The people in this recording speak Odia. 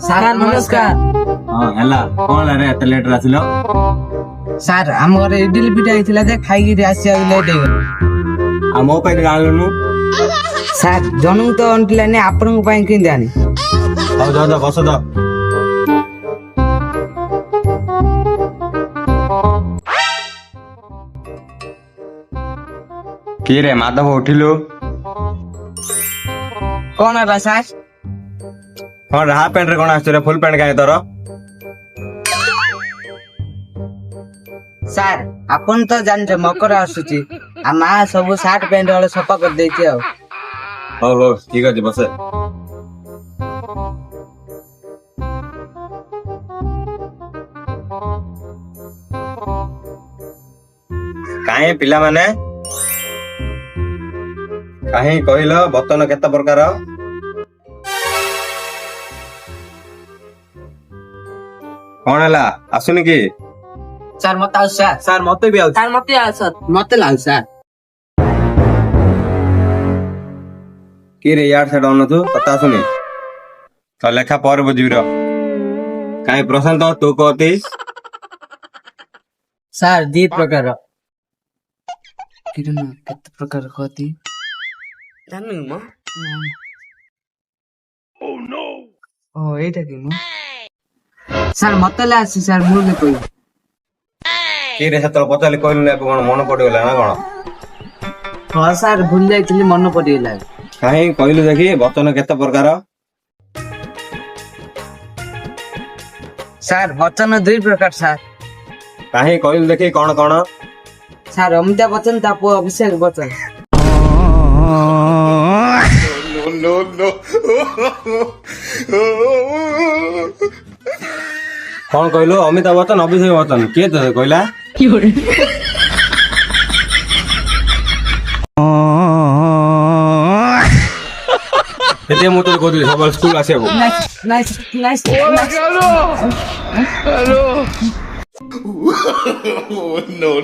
ସାର୍ ନମସ୍କାର। ହଁ ହେଲା କଣ ହେଲା ରେ ଏତେ ଲେଟ୍ ରେ ଆସିଲ? ସାର୍ ଆମ ଘରେ ଇଡିଲି ପିଠା ହେଇଥିଲା ଯେ ଖାଇକିରି ଆସିବାକୁ ଲେଟ୍ ହେଇଗଲା। ଆଉ ମୋ ପାଇଁ ଟିକେ ଆଣିଲୁନୁ। ସାର୍ ଜଣଙ୍କୁ ତ ଅଣ୍ଟିଲାନି ଆପଣଙ୍କ ପାଇଁ କେମିତି ଆଣି? ହଉ ଯାଅ ବସ ତ। କିରେ ମାଧବ ଉଠିଲୁ? କଣ ହେଲା ସାର୍? ହଁ ହାଫ୍ ପ୍ୟାଣ୍ଟ ରେ କଣ ଆସିଛୁ ରେ? ଫୁଲ୍ ପ୍ୟାଣ୍ଟ କାହିଁ ତୋର? ସାର୍ ଆପଣ ତ ଜାଣିଛ ମକର ଆସୁଛି ଆଉ ମା ସବୁ ସାର୍ଟ ପ୍ୟାଣ୍ଟ ହଳେ ସଫା କରିଦେଇଛି ଆଉ। ହଉ ଠିକ ଅଛି ବସେ। କାହିଁ ପିଲାମାନେ କାହିଁ କହିଲ ବର୍ତ୍ତମାନ କେତେ ପ୍ରକାର? କଣ ହେଲା ଆସୁନି କି? ସାର୍ ମତେ ଆଉ ସାର୍ ମତେ ବି ଆଉଛି। ସାର୍ ମତେ ଆଉ ସାର୍ ମତେ ଲାଗୁଛି ସାର୍। କି ରେ ୟାର ସେଟା ଅନୁ କଥା ଆସୁନି ତ ଲେଖା ପରେ ବୁଝିବି ର। କାହିଁ ପ୍ରଶାନ୍ତ ତୁ କହତି? ସାର୍ ଦି ପ୍ରକାର। କିରଣ କେତେ ପ୍ରକାର କହତି? ଜାଣିନି ମ। ଓ ଏଇଟା କି ମୁଁ ସାର୍ ମତେ ଲାଗୁଛି ସାର୍ ମୁଁ ବି କହିବି। କି ରେ ସେତେବେଳେ ପଚାରିଲି କହିଲୁନି ଏବେ କଣ ମନେ ପଡିଗଲା ନା କଣ? ହଁ ସାର୍ ଭୁଲି ଯାଇଥିଲି ମନେ ପଡିଗଲା। କାହିଁ କହିଲୁ ଦେଖି ବଚନ କେତେ ପ୍ରକାର? ସାର୍ ବଚନ ଦୁଇ ପ୍ରକାର ସାର୍। କାହିଁ କହିଲୁ ଦେଖି କଣ କଣ? ସାର୍ ଅମିତାଭ ବଚ୍ଚନ ତା ପୁଅ ଅଭିଷେକ ବଚ୍ଚନ। କଣ କହିଲୁ ଅମିତାଭ ବଚ୍ଚନ ଅଭିଷେକ ବଚ୍ଚନ କିଏ ତତେ କହିଲା? ସେଥିପାଇଁ ମୁଁ ତତେ କହୁଥିଲି ସବୁବେଳେ ସ୍କୁଲ ଆସିବାକୁ। No.